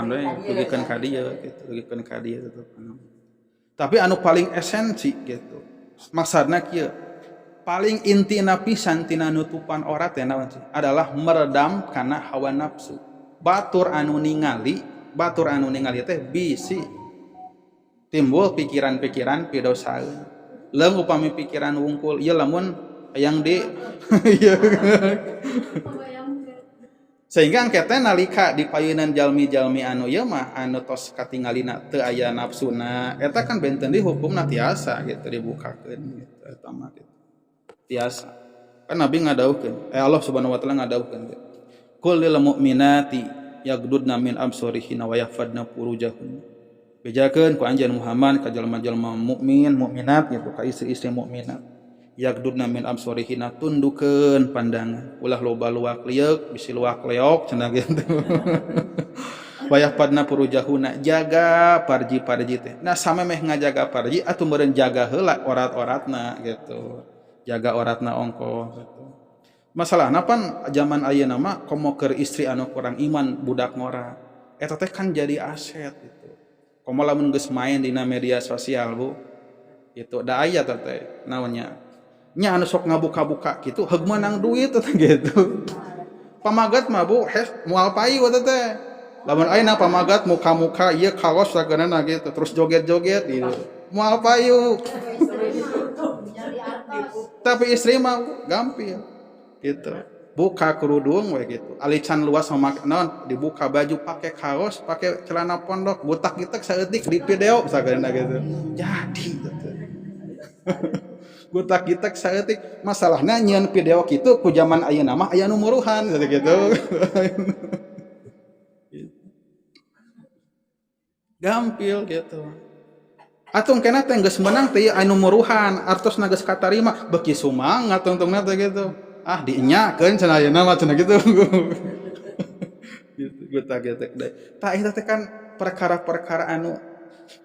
we dugikeun ka dieu gitu, dugikeun ka dieu tutupan. Tapi anu paling esensi gitu. Maksudna kieu paling intina pisan tina nutupan aurat teh naon sih? Adalah meredam kana hawa nafsu. Batur anu ningali teh bisi timbul pikiran-pikiran pidosaeun. Leung upami pikiran wungkul ieu lamun yang di sehingga angke teh nalika dipayeunan jalmi-jalmi anu ieu mah anu tos katingalina teu aya nafsuna eta kan benten di hukumna tiasa gitu dibukakeun gitu eta mah gitu. Tiasa. Kan Nabi ngadaukeun, Allah Subhanahu wa taala ngadaukeun. Qul lil mu'minati yaghdudna min absarihinna wa yahfadna furujahunna. Bejakeun ku anjeun Muhammad ka jalma-jalma mukmin, mukminat gitu, ka istri-istri mukminat. Yaghdudna min absarihinna, tundukeun pandangan. Ulah loba luak liuk, bisi luak leok cenah gitu. Wa yahfadna furujahunna, jaga parji-parji teh. Nah samemeh ngajaga parji atuh meureun jaga heula orat-oratna gitu. Jaga oratna ongko gitu. Masalahna pan zaman ayeuna mah komo keur istri anu kurang iman budak ngora. Eta teh kan jadi aset gitu. Komo lamun geus main dina media sosial Bu. Itu da aya teh naonnya. Nya anu sok ngabuka-buka kitu heug meunang duit teh gitu. Pamagat mah Bu moal payu teh. Lamun ayeuna pamagat muka-muka ieu kaos sageunana gitu terus joget-joget gitu. Moal payu. Tapi istri mah gampil. Gitu. Buka kerudung we gitu. Alican luas sama naon dibuka baju pakai kaos, pakai celana pondok, butak gitek saeutik di video sageuna gitu. Jadi gitu. Butak gitek saeutik masalahna nyieun video kitu ku zaman ayeuna mah aya nu muruhan gitu. Gampil gitu. Atung kena teh geus meunang teh anu muruhan, artosna geus katarima beuki sumangat tungtungna teh gitu. Ah diinyakeun cenah ayeuna mah cenah gitu. Gitu getak-getak deui. Tah eta teh kan perkara-perkara anu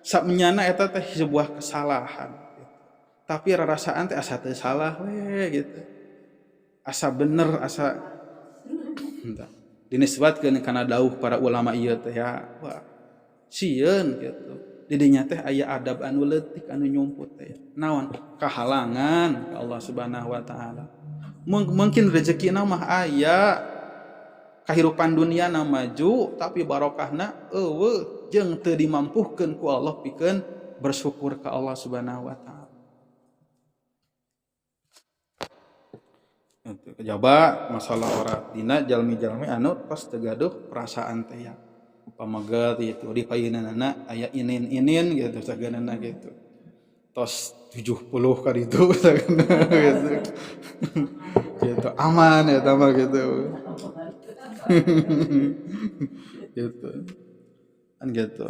sabenyana eta teh sebuah kesalahan. Tapi rarasaan teh asa teu salah we gitu. Asa bener asa entah. Dinisbatkeun kana dauh para ulama ieu teh ya. Wah, sieun gitu. Di dinya teh aya adab anu leutik anu nyumput teh. Naon? Kahalangan ka Allah Subhanahu wa taala. Mungkin rezekina mah aya, kahirupan dunia na maju tapi barokahna eueuh jeung teu dimampuhkeun ku Allah pikeun bersyukur ka Allah Subhanahu wa taala. Kejaba masalah orat dina jalmi-jalmi anu tos teu gaduh perasaan teh ya. Upamaga itu di payeunana aya inin-inin gitu sageunana gitu. Tos 70 ka ditu sageunana gitu. Gitu aman ya tambah gitu. Gitu. Kan gitu.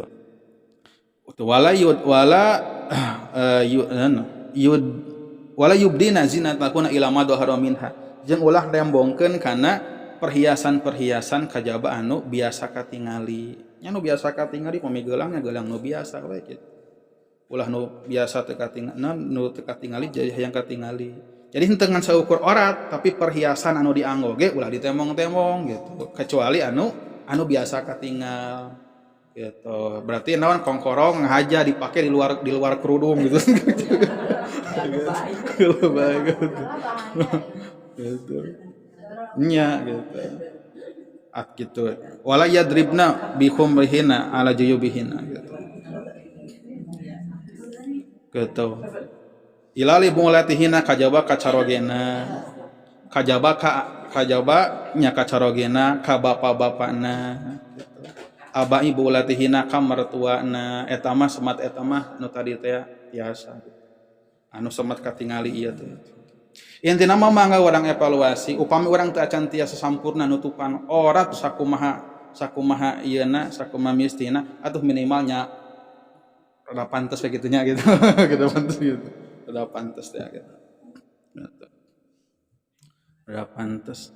Wala yubdina zinatahunna ila ma dhahara minha. Jeung ulah rembongkeun kana perhiasan-perhiasan kajaba anu biasa katingali. Nya nu biasa katingali pamigeulangnya geulang nu biasa we kitu. Ulah nu biasa teu katingali, nu teu katingali jadi hayang katingali. Jadi henteu ngan saukur orat, tapi perhiasan anu dianggo ge ulah ditemong-temong gitu. Kecuali anu biasa katingal gitu. Berarti naon kongkorong ngahaja dipake di luar kerudung gitu. Kalau baik gitu. Nya gitu. Gitu. Wala yadribna bi khumrihina ala juyubihina gitu. Gitu. Ilali bungulatihina kajaba kacarogena. Kajaba nya kacarogena ka bapa-bapana gitu. Aba ibu ulatihina ka mertuana eta mah semat eta mah nu tadi teh biasa. Anu semat katingali ieu teh. Intina mah mangga urang evaluasi upami urang teu acan tiasa sampurna nutupan orat sakumaha ieuna sakumaha mistina atuh minimalnya rada pantes we kitunya gitu. Gitu pantes gitu. Rada pantes teh gitu. Rada pantes.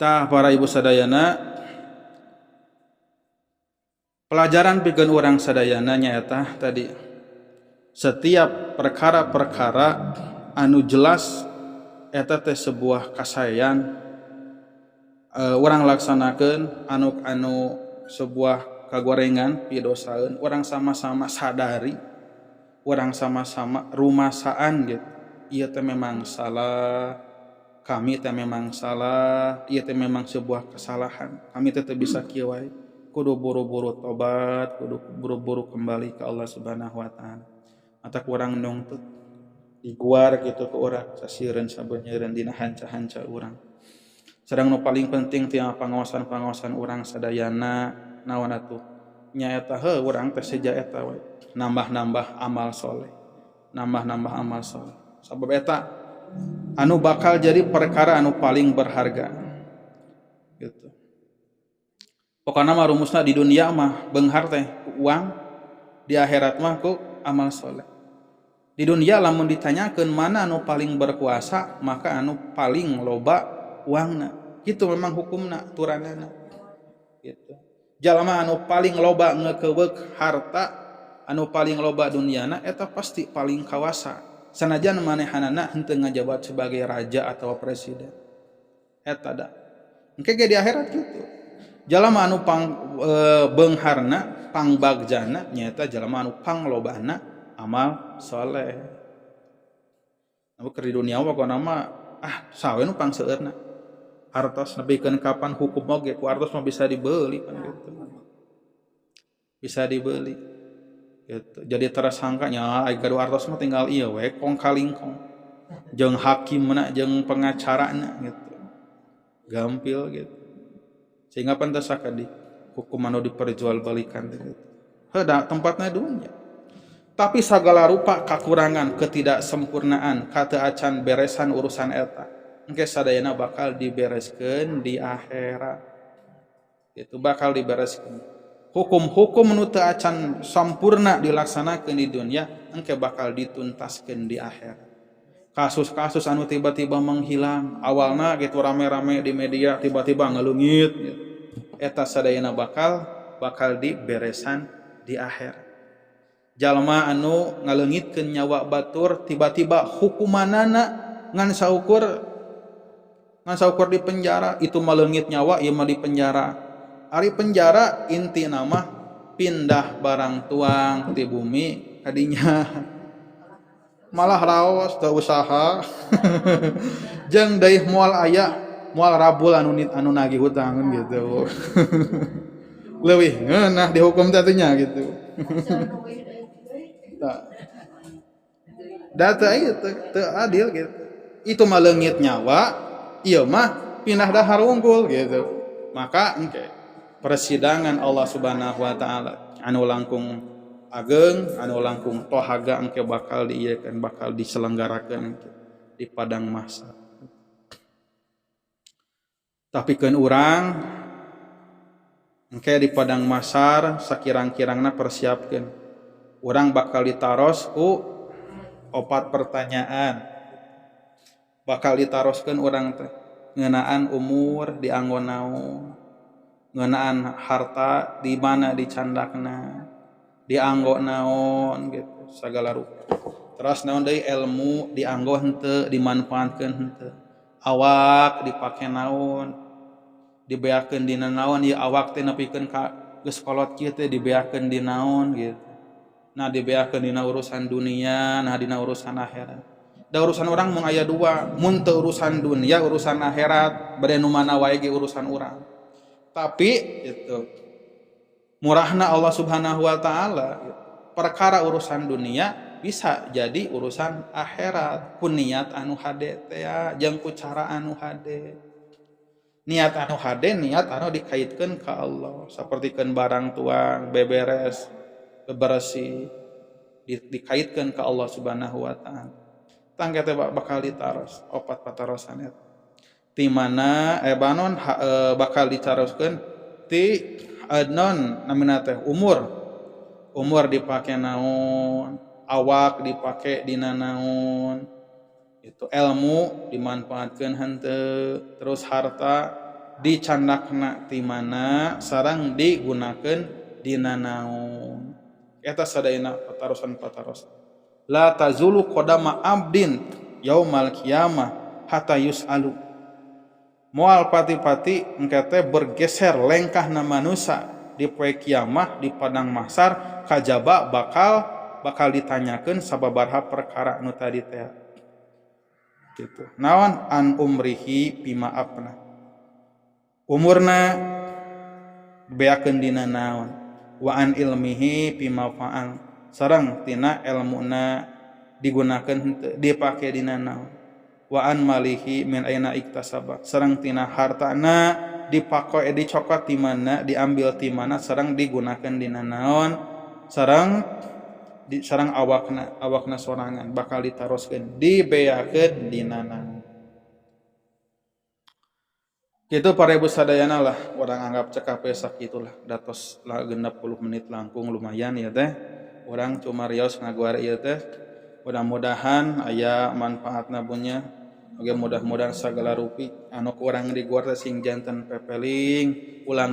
Tah para ibu sadayana pelajaran pikeun urang sadayana nyaeta tadi setiap perkara-perkara anu jelas eta teh sebuah kasayan urang laksanakeun anu sebuah kagorengan pidosaeun urang sama-sama sadari urang sama-sama rumasaan gitu ieu teh memang salah kami teh memang salah ieu teh memang sebuah kesalahan kami teh teu bisa kieu wae kudu buru-buru tobat kudu buru-buru kembali ke Allah Subhanahu wa taala ata urang nungtut diguar gitu ke urang sasieun sabeuneureun dina hanca-hanca urang sareng nu paling penting ti pangaosan-pangaosan urang sadayana naon atuh nyaeta urang teh seja eta we nambah-nambah amal soleh sabab eta anu bakal jadi perkara anu paling berharga gitu. Pokokna mah rumusna di dunia mah beunghar teh uang, di akhirat mah ku amal soleh. Di dunia lamun ditanyakeun mana anu paling berkuasa, maka anu paling loba uangna. Itu memang hukumna, aturanana. Gitu. Jalma anu paling loba ngekeuweuk harta, anu paling loba duniana eta pasti paling kawasa. Sanajan manehanana henteu ngajabat sebagai raja atau presiden. Eta da. Engke ge di akhirat kitu. Jalma anu beungharna, pangbagjana nyaeta jalma anu panglobana amal soleh. Namun di dunia pokokna mah sawe nu pangseueurna. Hartos nepikeun kapan hukum oge ku artos mah bisa dibeli kan gitu. Bisa dibeli. Gitu. Jadi tersangka nya aya gaduh artos mah tinggal ieu we kong kalingkong. Jeung hakimna jeung pengacarana gitu. Gampil gitu. Sehingga pantas sakadi hukum anu diperjualbalikan gitu. Heuda tempatna dunya. Tapi segala rupa kekurangan, ketidaksempurnaan, kateu acan beresan urusan eta, engke sadayana bakal dibereskeun di akhirat. Itu bakal dibereskeun. Hukum-hukum nu teu acan sampurna dilaksanakeun di dunia, engke bakal dituntaskeun di akhirat. Kasus-kasus anu tiba-tiba menghilang, awalna gitu rame-rame di media tiba-tiba ngaleungit gitu. Eta sadayana bakal diberesan di akhirat. Jalma anu ngaleungitkeun nyawa batur tiba-tiba hukumanana ngan saukur di penjara, itu maleungit nyawa ieu mah di penjara. Ari penjara inti nama pindah barang tuang ti bumi kadinya malah raos teu usaha jeung deui moal rabul anu nagih hutang gitu. Leuwih ngeunah dihukum teh nya gitu. Data itu adil gitu. Itu mah leungit nyawa, ieu mah pindah dahar unggul gitu. Maka engke persidangan Allah Subhanahu wa taala anu langkung ageng, anu langkung tohaga engke bakal diieukeun, bakal diselenggarakeun di padang mahsyar. Tapi keun urang engke di padang mahsyar sakirang-kirangna persiapkeun. Urang bakal ditaros ku 4 pertanyaan. Bakal ditaroskeun urang teh ngeunaan umur dianggo naon, ngeunaan harta di mana dicandakna, dianggo naon gitu, sagala rupa. Terus naon deui ilmu dianggo henteu, dimanfaatkeun henteu. Awak dipake naon, dibeakeun dina naon, ieu awak teh nepikeun ka geus kolot kieu teh dibeakeun di naon gitu. Nah dibeakeun dina urusan dunia, nah dina urusan akhirat. Da urusan orang mun aya 2, mun teu urusan dunia, urusan akhirat, bade nu mana wae ge urusan urang. Tapi itu murahna Allah Subhanahu wa taala, perkara urusan dunia bisa jadi urusan akhirat ku niat anu hade teh ya, jeung ku cara anu hade. Niat anu hade, niat anu dikaitkeun ka Allah, sapertikeun barang tuang beberes, bersih, dikaitkan ke Allah Subhanahu wa taala. Tangga teh bakal ditaros 4 patarosan eta. Ti mana bakal ditaroskeun ti non namina teh umur. Umur dipake naon, awak dipake dina naon. Itu ilmu dimanfaatkeun henteu, terus harta dicandakna ti mana sareng digunakeun dina naon. Eta sadayana patarosan. La tazulu qadama abdin yaumal qiyamah hatta yus'alu. Moal pati-pati engke teh bergeser lengkahna manusia di poe kiamah di padang mahsyar kajaba bakal ditanyakeun sababaraha perkara nu tadi teh. Gitu. Naon an umrihi bima afna. Umurna beakeun dina naon. Wa an ilmihi bima fa'al, sareng tina ilmuna digunakeun henteu, dipake dina naon. Wa an malihi min aina iktasaba, sareng tina hartana dipake dicokot di mana, diambil di mana, sareng digunakeun dina naon, sareng di sareng awakna sorangan bakal ditaroskeun dibeakeun dinana. Kitu para ibu sadayana lah urang anggap cekape sakitulah datos lah 60 menit langkung lumayan ya teh. Urang cuma rios ngaguar ieu teh. Mudah-mudahan aya manfaatna punya. Oge mudah-mudahan sagala rupi anu ku urang diguar teh sing janten pepeling ulang